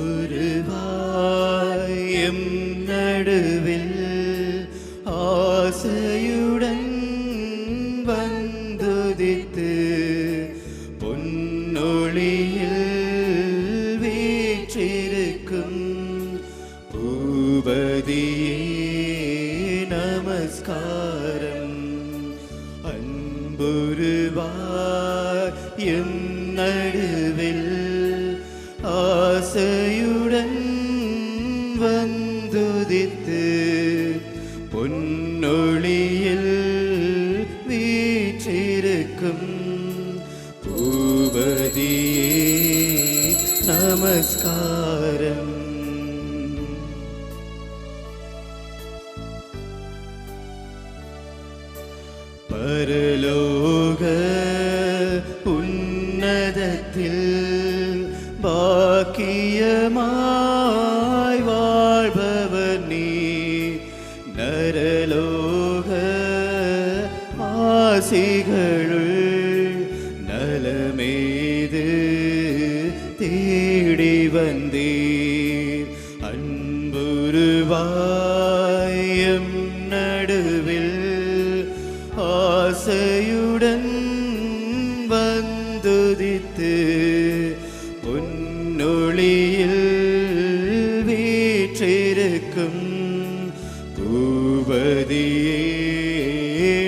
உருவாயம் நடுவில் ஆசையுடன் வந்துதித்து பொன்னொழியில் வீற்றிருக்கும் பூபதியே நமஸ்காரம். அன்புருவாயம் நடுவில் ஆசையுடன் வந்துதித்து பொன்னொழியில் வீற்றிருக்கும் பூபதியே நமஸ்காரம். பரலோக உன்னதத்தில் பாக்கியமாய் வாழ்பவர் நீ, நரலோக ஆசிகளுள் நலமேது தேடி வந்தீர். அன்புருவாயம் நடுவில் ஆசையுடன் வந்துதித்து பொன்னொழியில் வீற்றிருக்கும் பூபதியே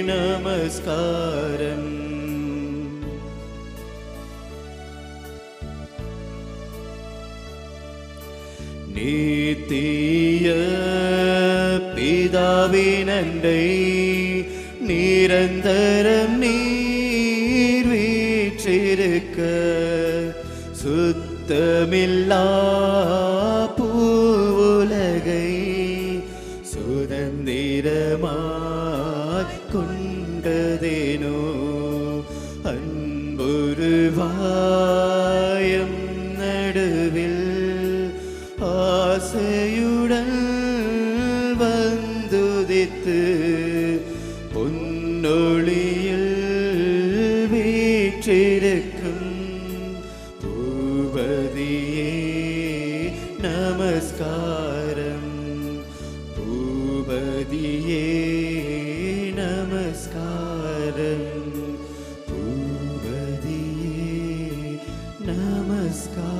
நமஸ்காரம். நீத்திய பிதாவினண்டை நிரந்தரம் நீர் வீற்றிருக்க சுத்தமில்லா பூவுலகை சுதந்திரமாய் கொண்டதேனோ. அன்புருவாயம் நடுவில் ஆசையுடன் வந்துதித்து பொன்னொழியில் வீற்றிருக்கும் பூபதியே நமஸ்காரம். பூபதியே நமஸ்காரம். பூபதியே நமஸ்காரம்.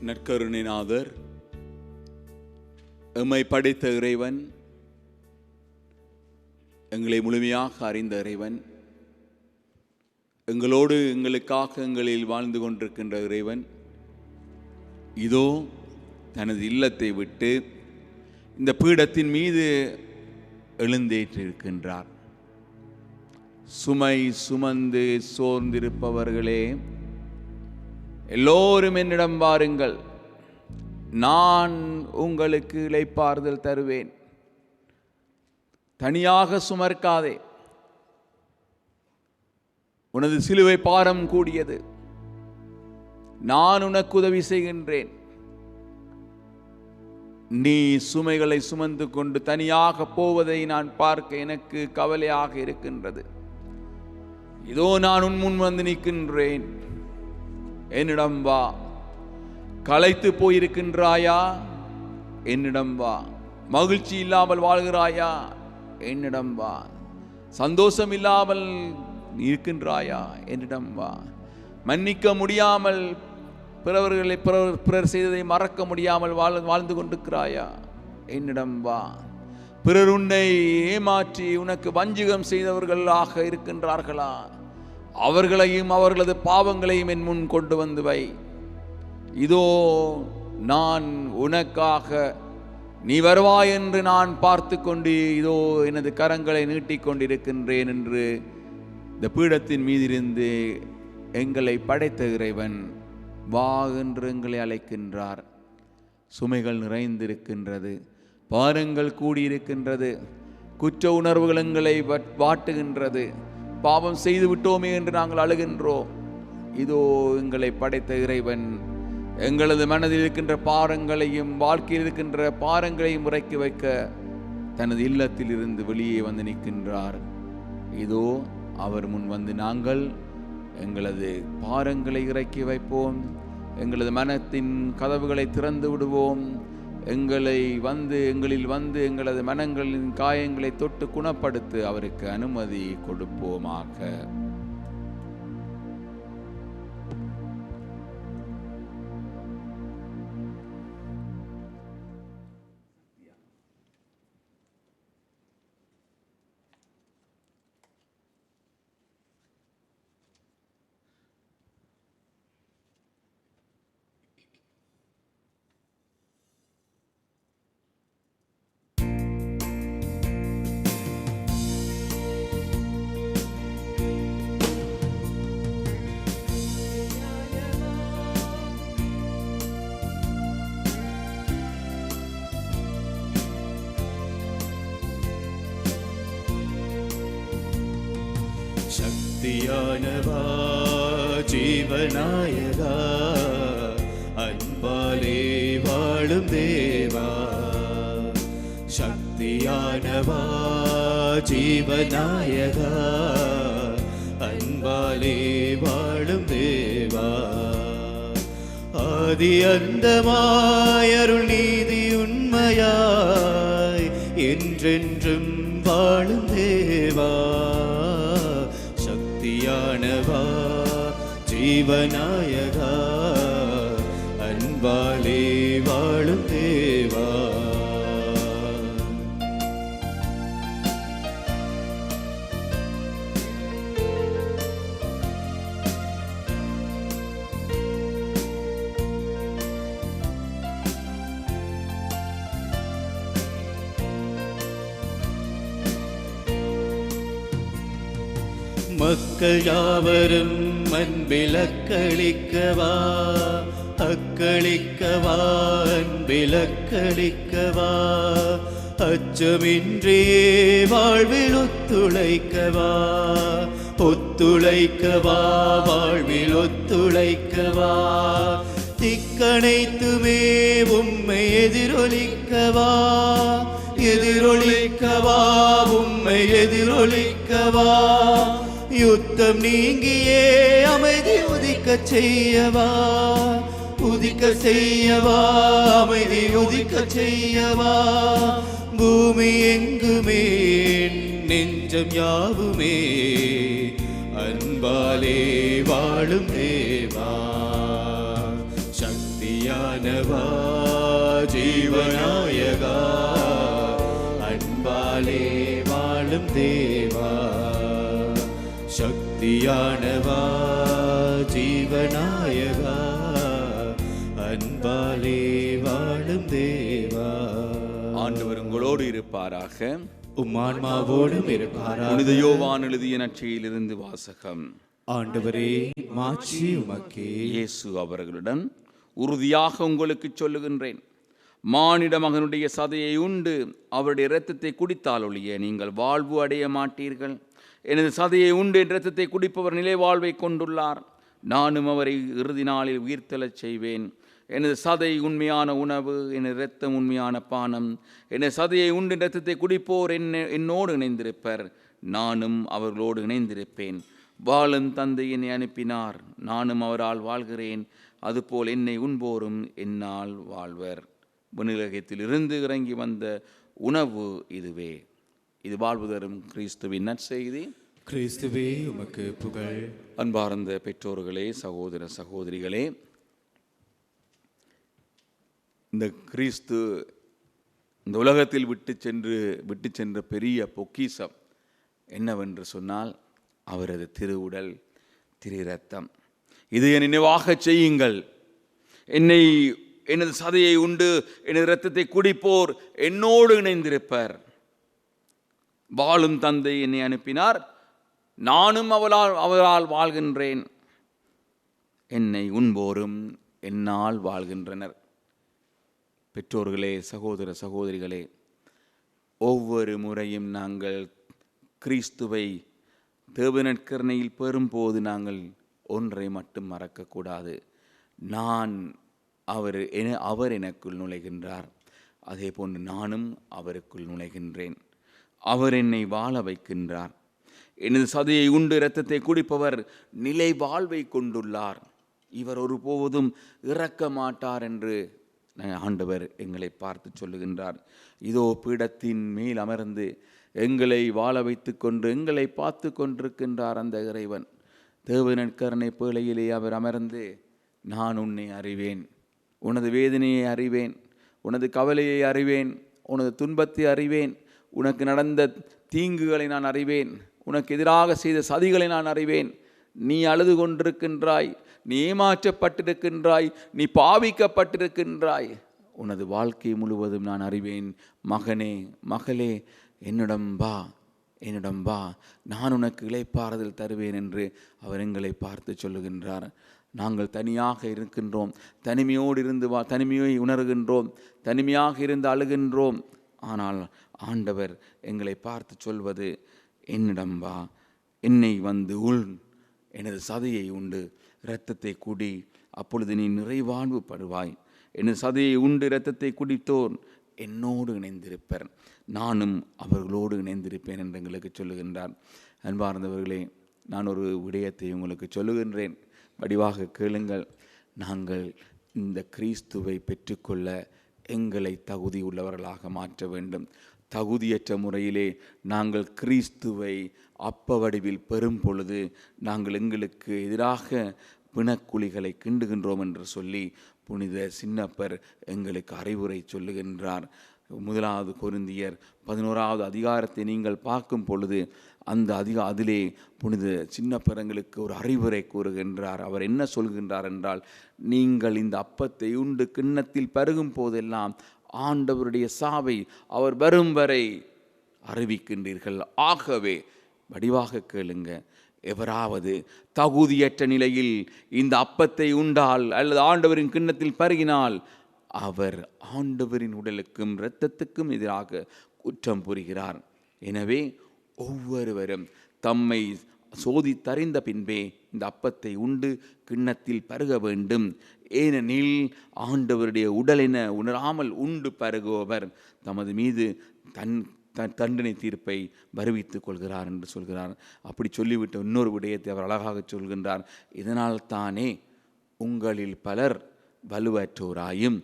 நற்கருணைநாதர், எம்மை படைத்த இறைவன், எங்களை முழுமையாக அறிந்த இறைவன், எங்களோடு எங்களுக்காக எங்களில் வாழ்ந்து கொண்டிருக்கின்ற இறைவன் இதோ தனது இல்லத்தை விட்டு இந்த பீடத்தின் மீது எழுந்தேற்றிருக்கின்றார். சுமை சுமந்து சோர்ந்திருப்பவர்களே, எல்லோரும் என்னிடம் வாருங்கள், நான் உங்களுக்கு இளைப்பாறுதல் தருவேன். தனியாக சுமர்க்காதே, உனது சிலுவை பாரம் கூடியது, நான் உனக்கு உதவி செய்கின்றேன். நீ சுமைகளை சுமந்து கொண்டு தனியாக போவதை நான் பார்க்க எனக்கு கவலையாக இருக்கின்றது. இதோ நான் உன் முன் வந்து நிற்கின்றேன், என்னிடம் வா. களைத்து போயிருக்கின்றாயா? என்னிடம் வா. மகிழ்ச்சி இல்லாமல் வாழ்கிறாயா? என்னிடம் வா. சந்தோஷம் இல்லாமல் இருக்கின்றாயா? என்னிடம் வா. மன்னிக்க முடியாமல் பிறர் செய்ததை மறக்க முடியாமல் வாழ்ந்து கொண்டிருக்கிறாயா? என்னிடம் வா. பிறர் உன்னை ஏமாற்றி உனக்கு வஞ்சகம் செய்தவர்களாக இருக்கின்றார்களா? அவர்களையும் அவர்களது பாவங்களையும் என் முன் கொண்டு வந்து வை. இதோ நான் உனக்காக நீ வருவாய் என்று நான் பார்த்து கொண்டு இதோ எனது கரங்களை நீட்டிக்கொண்டிருக்கின்றேன் என்று இந்த பீடத்தின் மீதிருந்து எங்களை படைத்த இறைவன் வா என்று எங்களை அழைக்கின்றார். சுமைகள் நிறைந்திருக்கின்றது, பாரங்கள் கூடியிருக்கின்றது, குற்ற உணர்வுகள் எங்களை வாட்டுகின்றது, பாவம் செய்து விட்டோமே என்று நாங்கள் அழுகின்றோம். இதோ எங்களை படைத்த இறைவன் எங்களது மனதில் இருக்கின்ற பாரங்களையும் வாழ்க்கையில் இருக்கின்ற பாரங்களையும் இறக்கி வைக்க தனது இல்லத்தில் இருந்து வெளியே வந்து நிற்கின்றார். இதோ அவர் முன் வந்து நாங்கள் எங்களது பாரங்களை இறக்கி வைப்போம், எங்களது மனத்தின் கதவுகளை திறந்து விடுவோம். எங்களில் வந்து எங்களது மனங்களின் காயங்களை தொட்டு குணப்படுத்த அவருக்கு அனுமதி கொடுப்போமாக. சக்தியானவா, ஜீவநாயகா, அன்பாலே வாழும் தேவா. சக்தியானவா, ஜீவநாயகா, அன்பாலே வாழும் தேவா. ஆதி அந்தமாய் அருள் நீதி உண்மையாய் என்றென்றும் வாழும் தேவா. சக்தியானவா, ஜீவநாயகா, அன்பாலே வாழும் தேவா. மக்கள் யாவரும் அன்பிலக்களிக்கவா, அக்களிக்கவா, அன்பிலக்களிக்கவா. அச்சமின்றியே வாழ்வில் ஒத்துழைக்கவா, ஒத்துழைக்கவா, வாழ்வில் ஒத்துழைக்கவா. திக்கணைத்துமே உம்மை எதிரொலிக்கவா, எதிரொலிக்கவா, உம்மை எதிரொலிக்கவா. யுத்தம் நீங்கியே அமைதி உதிக்க செய்யவா, உதிக்க செய்யவா, அமைதி உதிக்க செய்யவா. பூமி எங்குமே நெஞ்சம் யாவுமே அன்பாலே வாழும் தேவா. சக்தியானவா, ஜீவநாயகா, அன்பாலே வாழும் தேவா. சக்தியானவா, ஜீவநாயகா, அன்பாலே வாழும் தேவா. ஆண்டவர் உங்களோடு இருப்பாராக, உம் ஆன்மாவோடும் இருப்பாராக. புனித யோவான் எழுதிய நற்செய்தியிலிருந்து வாசகம். ஆண்டவரே, மாட்சி உமக்கே. இயேசு அவர்களுடன், உறுதியாக உங்களுக்கு சொல்லுகின்றேன், மானிட மகனுடைய சதையை உண்டு அவருடைய இரத்தத்தை குடித்தால் ஒழிய நீங்கள் வாழ்வு அடைய மாட்டீர்கள். எனது சதையை உண்டு என் இரத்தத்தை குடிப்பவர் நிலை வாழ்வை கொண்டுள்ளார். நானும் அவரை இறுதி நாளில் உயிர்த்தெழச் செய்வேன். எனது சதை உண்மையான உணவு, எனது இரத்தம் உண்மையான பானம். எனது சதையை உண்டு என் இரத்தத்தை குடிப்போர் என்னோடு இணைந்திருப்பர், நானும் அவர்களோடு இணைந்திருப்பேன். வாழும் தந்தை என்னை அனுப்பினார், நானும் அவரால் வாழ்கிறேன். அதுபோல் என்னை உண்போரும் என்னால் வாழ்வர். விண்ணுலகத்திலிருந்து இறங்கி வந்த உணவு இதுவே. இது வாழ்வு தரும் கிறிஸ்துவின் நற்செய்தி. கிறிஸ்துவே உமக்கு புகழ். அன்பார்ந்த பெற்றோர்களே, சகோதர சகோதரிகளே, இந்த கிறிஸ்து இந்த உலகத்தில் விட்டு சென்ற பெரிய பொக்கிஷம் என்னவென்று சொன்னால் அவரது திருவுடல், திரு இரத்தம். இது என் நினைவாக செய்யுங்கள். எனது சதையை உண்டு எனது இரத்தத்தை குடிப்போர் என்னோடு இணைந்திருப்பர். வாழும் தந்தை என்னை அனுப்பினார், நானும் அவரால் வாழ்கின்றேன். என்னை உண்போரும் என்னால் வாழ்கின்றனர். பெற்றோர்களே, சகோதர சகோதரிகளே, ஒவ்வொரு முறையும் நாங்கள் கிறிஸ்துவை தேவநற்கருணையில் பெறும்போது நாங்கள் ஒன்றை மட்டும் மறக்கக்கூடாது. அவர் எனக்குள் நுழைகின்றார், அதே போன்று நானும் அவருக்குள் நுழைகின்றேன். அவர் என்னை வாழ வைக்கின்றார். எனது சதையை உண்டு இரத்தத்தை குடிப்பவர் நிலை வாழ்வை கொண்டுள்ளார், இவர் ஒருபோதும் இறக்க மாட்டார் என்று ஆண்டவர் எங்களை பார்த்து சொல்லுகின்றார். இதோ பீடத்தின் மேல் அமர்ந்து எங்களை வாழ வைத்து கொண்டு எங்களை பார்த்து கொண்டிருக்கின்றார் அந்த இறைவன். தேவனற்கரணை பேழையிலே அவர் அமர்ந்து, நான் உன்னை அறிவேன், உனது வேதனையை அறிவேன், உனது கவலையை அறிவேன், உனது துன்பத்தை அறிவேன், உனக்கு நடந்த தீங்குகளை நான் அறிவேன், உனக்கு எதிராக செய்த சதிகளை நான் அறிவேன், நீ அழுது கொண்டிருக்கின்றாய், நீ ஏமாற்றப்பட்டிருக்கின்றாய், நீ பாவிக்கப்பட்டிருக்கின்றாய், உனது வாழ்க்கை முழுவதும் நான் அறிவேன். மகனே மகளே, என்னிடம் வா, என்னிடம் வா, நான் உனக்கு இளைப்பாறுதல் தருவேன் என்று அவர் எங்களை பார்த்து சொல்லுகின்றார். நாங்கள் தனியாக இருக்கின்றோம், தனிமையோடு இருந்து தனிமையை உணர்கின்றோம், தனிமையாக இருந்து அழுகின்றோம். ஆனால் ஆண்டவர் எங்களை பார்த்து சொல்வது, என்னிடம் வா, என்னை வந்து உள், எனது சதையை உண்டு இரத்தத்தை குடி, அப்பொழுது நீ நிறைவாழ்வு படுவாய். எனது சதையை உண்டு இரத்தத்தை குடித்தோர் என்னோடு இணைந்திருப்பர், நானும் அவர்களோடு இணைந்திருப்பேன் என்று எங்களுக்கு சொல்லுகின்றார். அன்பார்ந்தவர்களே, நான் ஒரு விடயத்தை உங்களுக்கு சொல்லுகின்றேன், வடிவாக கேளுங்கள். நாங்கள் இந்த கிறிஸ்துவை பெற்றுக்கொள்ள எங்களை தகுதி உள்ளவர்களாக மாற்ற வேண்டும். தகுதியற்ற முறையிலே நாங்கள் கிறிஸ்துவை அப்ப வடிவில் பெறும் பொழுது நாங்கள் எங்களுக்கு எதிராக பிணக்குழிகளை கிண்டுகின்றோம் என்று சொல்லி புனித சின்னப்பர் எங்களுக்கு அறிவுரை சொல்லுகின்றார். 1 கொரிந்தியர் 11வது அதிகாரத்தை நீங்கள் பார்க்கும் பொழுது அதிலே புனித சின்னப்பர் எங்களுக்கு ஒரு அறிவுரை கூறுகின்றார். அவர் என்ன சொல்கின்றார் என்றால், நீங்கள் இந்த அப்பத்தை உண்டு கிண்ணத்தில் பருகும் போதெல்லாம் ஆண்டவருடைய சாவை அவர் வரும் வரை அறிவிக்கின்றீர்கள். ஆகவே வடிவாக கேளுங்க, எவராவது தகுதியற்ற நிலையில் இந்த அப்பத்தை உண்டால் அல்லது ஆண்டவரின் கிண்ணத்தில் பருகினால் அவர் ஆண்டவரின் உடலுக்கும் இரத்தத்துக்கும் எதிராக குற்றம் புரிகிறார். எனவே ஒவ்வொருவரும் தம்மை சோதித்தறிந்த பின்பே இந்த அப்பத்தை உண்டு கிண்ணத்தில் பருக வேண்டும். ஏனெனில் ஆண்டவருடைய உடலென உணராமல் உண்டு பருகுபவர் தமது மீது தண்டனை தீர்ப்பை வருவித்துக் கொள்கிறார் என்று சொல்கிறார். அப்படி சொல்லிவிட்ட இன்னொரு விடயத்தை அவர் அழகாக சொல்கின்றார். இதனால் தானே உங்களில் பலர் வலுவற்றோராயும்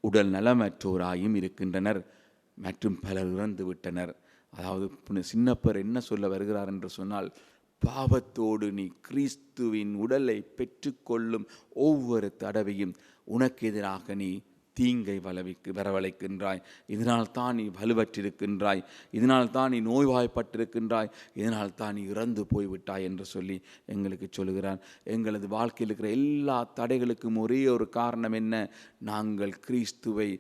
உடல் நலமற்றோராயும் இருக்கின்றனர் மற்றும் பலர் இறந்து விட்டனர். அதாவது சின்னப்பர் என்ன சொல்ல வருகிறார் என்று சொன்னால், பாவத்தோடு நீ கிறிஸ்துவின் உடலை பெற்றுக்கொள்ளும் ஒவ்வொரு தடவையும் உனக்கு எதிராக நீ தீங்கை வரவழைக்கின்றாய். இதனால் தான் நீ வலுவற்றிருக்கின்றாய், இதனால் தான் நீ நோய்வாய்ப்பட்டிருக்கின்றாய், இதனால் தான் நீ இறந்து போய்விட்டாய் என்று சொல்லி எங்களுக்கு சொல்லுகிறார். எங்களது வாழ்க்கையில் இருக்கிற எல்லா தடைகளுக்கும் ஒரே ஒரு காரணம் என்ன? நாங்கள் கிறிஸ்துவை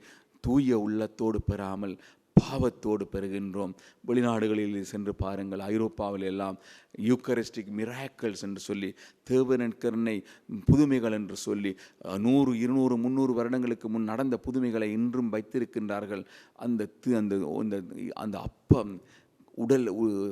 தூய உள்ளத்தோடு பெறாமல் பாவத்தோடு பெறுகின்றோம். வெளிநாடுகளில் சென்று பாருங்கள், ஐரோப்பாவில் எல்லாம் யூக்கரிஸ்டிக் மிராக்கிள்ஸ் என்று சொல்லி, தேவனற்கருணை புதுமைகள் என்று சொல்லி 100, 200, 300 வருடங்களுக்கு முன் நடந்த புதுமைகளை இன்றும் வைத்திருக்கின்றார்கள். அந்த அப்பம் உடல்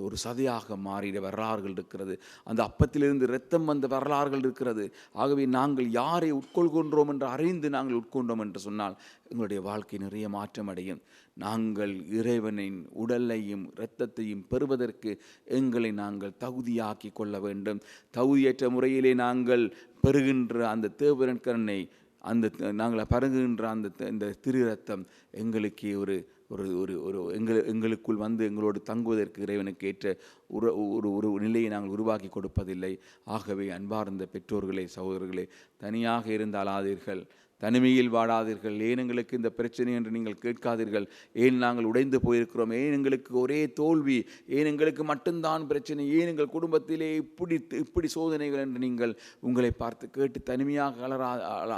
ஒரு சதையாக மாறிட வரலாறுகள் இருக்கிறது. அந்த அப்பத்திலிருந்து இரத்தம் வந்த வரலாறுகள் இருக்கிறது. ஆகவே நாங்கள் யாரை உட்கொள்கின்றோம் என்று அறிந்து நாங்கள் உட்கொண்டோம் என்று சொன்னால் எங்களுடைய வாழ்க்கை நிறைய மாற்றம் அடையும். நாங்கள் இறைவனின் உடலையும் இரத்தத்தையும் பெறுவதற்கு எங்களை நாங்கள் தகுதியாக்கி கொள்ள வேண்டும். தகுதியற்ற முறையிலே நாங்கள் பெறுகின்ற அந்த தேவனற்கருணை, நாங்கள் பருகுகின்ற இந்த திரு இரத்தம் எங்களுக்கு எங்களுக்குள் வந்து எங்களோடு தங்குவதற்கு இறைவனுக்கு ஏற்ற ஒரு நிலையை நாங்கள் உருவாக்கி கொடுப்பதில்லை. ஆகவே அன்பார்ந்த பெற்றோர்களே, சகோதரர்களே, தனியாக இருந்து அழாதீர்கள், தனிமையில் வாடாதீர்கள். ஏன் எங்களுக்கு இந்த பிரச்சனை என்று நீங்கள் கேட்காதீர்கள். ஏன் நாங்கள் உடைந்து போயிருக்கிறோம், ஏன் எங்களுக்கு ஒரே தோல்வி, ஏன் எங்களுக்கு மட்டும்தான் பிரச்சனை, ஏன் எங்கள் குடும்பத்திலே இப்படி சோதனைகள் என்று நீங்கள் உங்களை பார்த்து கேட்டு தனிமையாக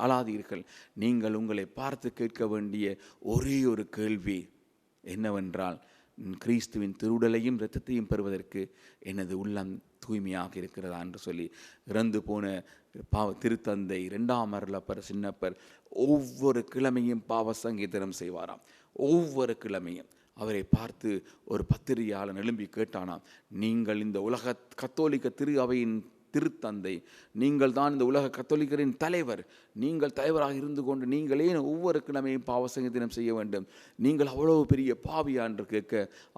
அழாதீர்கள். நீங்கள் உங்களை பார்த்து கேட்க வேண்டிய ஒரே ஒரு கேள்வி என்னவென்றால், கிறிஸ்துவின் திருவுடலையும் இரத்தத்தையும் பெறுவதற்கு எனது உள்ளம் தூய்மையாக இருக்கிறதா என்று சொல்லி இறந்து போன திருத்தந்தை 2ஆம் அருளப்பர் சின்னப்பர் ஒவ்வொரு கிழமையும் பாவ சங்கீதனம் செய்வாராம். ஒவ்வொரு கிழமையும் அவரை பார்த்து ஒரு பத்திரிகையாளன் எழும்பி கேட்டானாம், நீங்கள் இந்த உலக கத்தோலிக்க திரு அவையின் திருத்தந்தை, நீங்கள் தான் இந்த உலக கத்தோலிக்கரின் தலைவர். நீங்கள் தலைவராக இருந்து கொண்டு நீங்களே ஒவ்வொரு கிழமையும் பாவசங்க தினம் செய்ய வேண்டும், நீங்கள் அவ்வளவு பெரிய பாவியா என்று கேட்க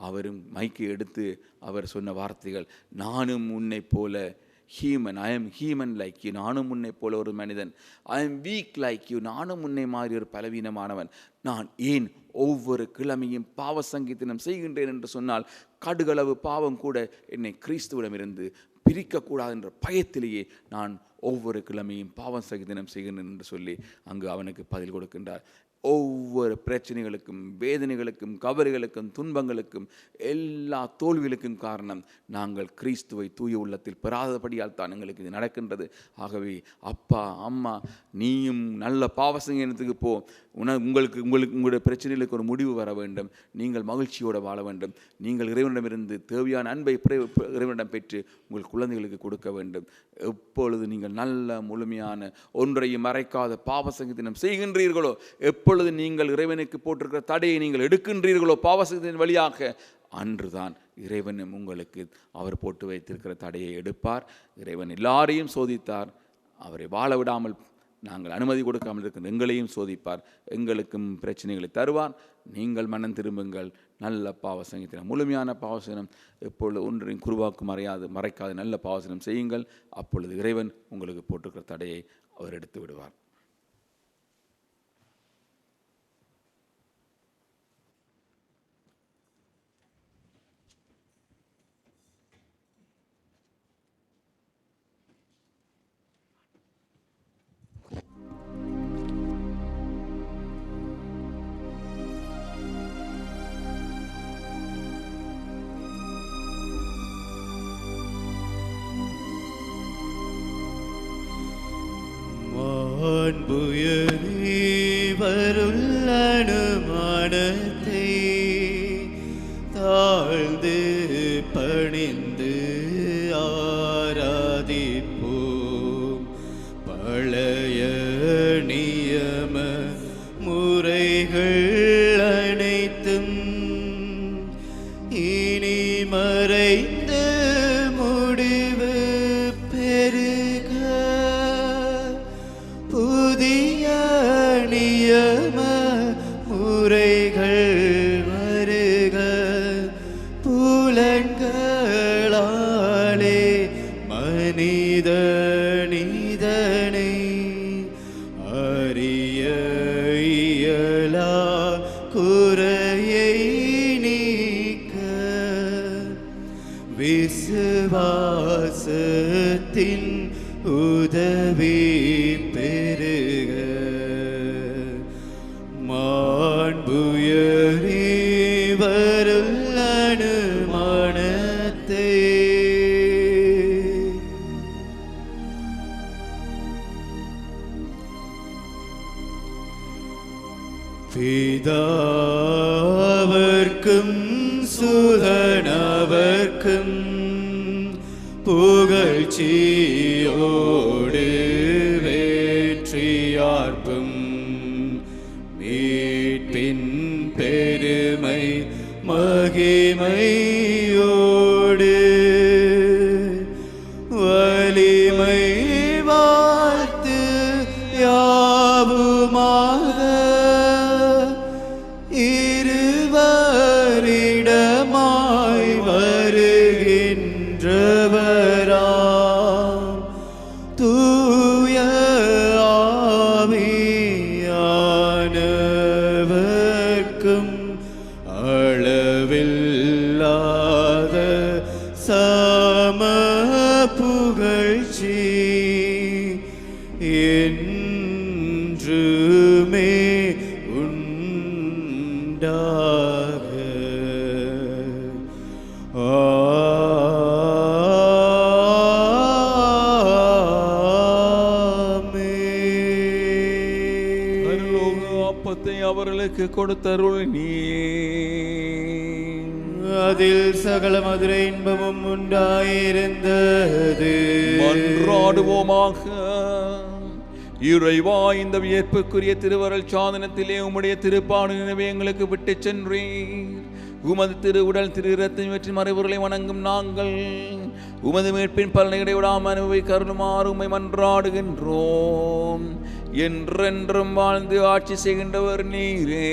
அவரும் மைக்கை எடுத்து அவர் சொன்ன வார்த்தைகள், நானும் உன்னை போல human, I am human like you, நானும் உன்னை போல ஒரு மனிதன், I am week like you, நானும் உன்னை மாதிரி ஒரு பலவீனமானவன், நான் ஏன் ஒவ்வொரு கிழமையும் பாவ சங்கீதனம் செய்கின்றேன் என்று சொன்னால் கடுகளவு பாவம் கூட என்னை கிறிஸ்துவிடமிருந்து பிரிக்கக்கூடாது என்ற பயத்திலேயே நான் ஒவ்வொரு கிழமையும் பாவ சங்கீதனம் செய்கின்றேன் என்று சொல்லி அங்கு அவனுக்கு பதில் கொடுக்கின்றார். ஒவ்வொரு பிரச்சனைகளுக்கும், வேதனைகளுக்கும், கவலைகளுக்கும், துன்பங்களுக்கும், எல்லா தோல்விகளுக்கும் காரணம் நாங்கள் கிறிஸ்துவை தூய உள்ளத்தில் பெறாதபடியால் தான் எங்களுக்கு இது நடக்கின்றது. ஆகவே அப்பா, அம்மா, நீயும் நல்ல பாவசங்கீதத்துக்கு போ, உங்களுடைய பிரச்சனைகளுக்கு ஒரு முடிவு வர வேண்டும், நீங்கள் மகிழ்ச்சியோடு வாழ வேண்டும், நீங்கள் இறைவனிடமிருந்து தேவையான அன்பை இறைவனிடம் பெற்று உங்கள் குழந்தைகளுக்கு கொடுக்க வேண்டும். எப்பொழுது நீங்கள் நல்ல முழுமையான ஒன்றையும் மறைக்காத பாவசங்கீதனம் செய்கின்றீர்களோ, எப்பொழுது நீங்கள் இறைவனுக்கு போட்டிருக்கிற தடையை நீங்கள் எடுக்கின்றீர்களோ பாவசங்கீதத்தின் வழியாக, அன்றுதான் இறைவனும் உங்களுக்கு அவர் போட்டு வைத்திருக்கிற தடையை எடுப்பார். இறைவன் எல்லாரையும் சோதித்தார், அவரை வாழ விடாமல் நாங்கள் அனுமதி கொடுக்காமல் இருக்கிற எங்களையும் சோதிப்பார், எங்களுக்கும் பிரச்சனைகளை தருவார். நீங்கள் மனம் திரும்புங்கள், நல்ல பாவசங்கீதனம், முழுமையான பாவசனம், எப்பொழுது ஒன்றையும் குருவாக்கு மறைக்காத நல்ல பாவசனம் செய்யுங்கள். அப்பொழுது இறைவன் உங்களுக்கு போட்டிருக்கிற தடையை அவர் எடுத்து விடுவார். வருள்ள அனுமானத்தை தாழ்ந்து பணிந்து ஆராதிப்போம். பழைய நியம முறைகள் அனைத்தும் இனி மறைந்து முடிவு பெருக புதிய நியம முறைகள் வருக. புலன்களாலே மனிதனை அறிய இயலா குறையை நீக்க விசுவாசத்தின் உதவி பெருக. மாண்புயரே வருள்ள அனுமானத்தை பிதாவர்க்கும் சுதனவர்க்கும் புகழ்ச்சியோடு வேற்றியார்ப்பும் மீட்பின் பெருமை மகிமையோடு வலிமை வாழ்த்து யாவுமாக இருவரிடமாய் வருகின்றவராம் தூய ஆவியானவர்க்கும் அளவில்லாத சம புகழ்ச்சி என்றுமே உண்டாக. அப்பத்தை அவர்களுக்கு கொடுத்தருள் நீ, அதில் சகல மதுர இன்பமும் உண்டாயிருந்தது. மன்றாடுவோமாக. இறைவா, இந்த வியப்புக்குரிய திருவருள் சாதனத்திலே உம்முடைய திருப்பாடு நினைவை எங்களுக்கு விட்டு சென்றீர். உமது திரு உடல் திரு இரத்தம் இவற்றின் மறைபொருளை வணங்கும் நாங்கள் உமது மீட்பின் பலனை இடைவிடாமல் அனுபவிக்க அருளுமாறு உம்மை மன்றாடுகின்றோம். என்றென்றும் வாழ்ந்து ஆட்சி செய்கின்றவர் நீரே.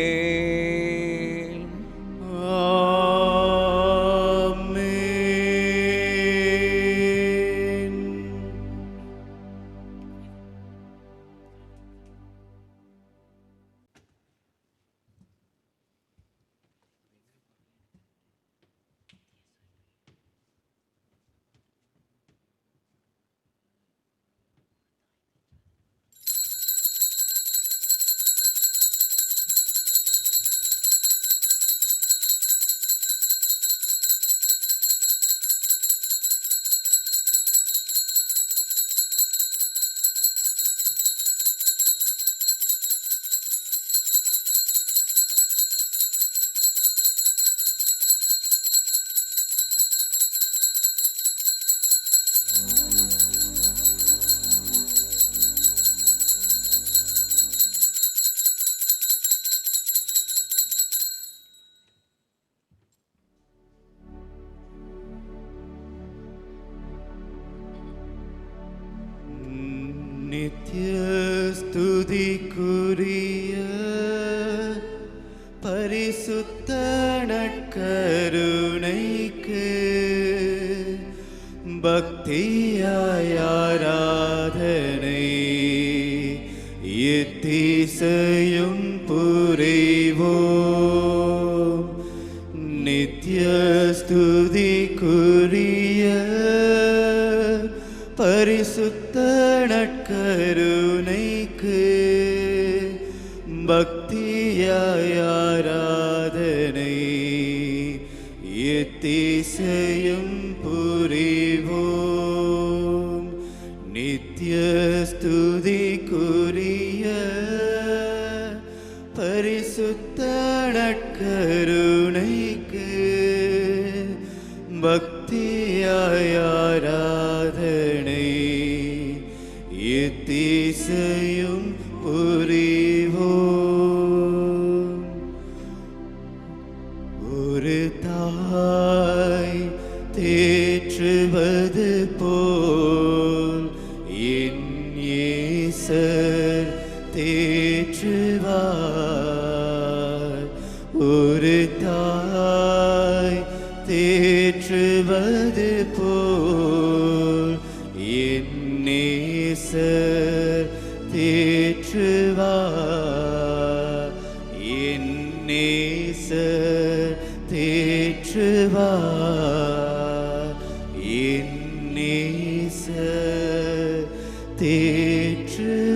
நித்ய ஸ்துதிக்குரிய பரிசுத்த நற்கருணைக்கு பக்தியாய் ஆராதனை எத்திசையும் புரிவோம். நித்ய ஸ்துதிக்குரிய பரிசுத்த நற்கருணைக்கு பக்தியாய் ஆராதனை எத்திசையும் புரிவோம். நித்ய ஸ்துதிக்குரிய பரிசுத்த நற்கருணைக்கு பக்தியாய் ஆராதனை எத்திசையும் புரிவோம். ஒரு தாய் தேற்றுவது போல் என் இயேசர் தேற்றுவார். ஒரு தாய் தேற்றுவது போல் என் நேசர் தேற்றுவார். என் நேசர் தேற்றுவார். என் நேசர் தேற்றுவார்.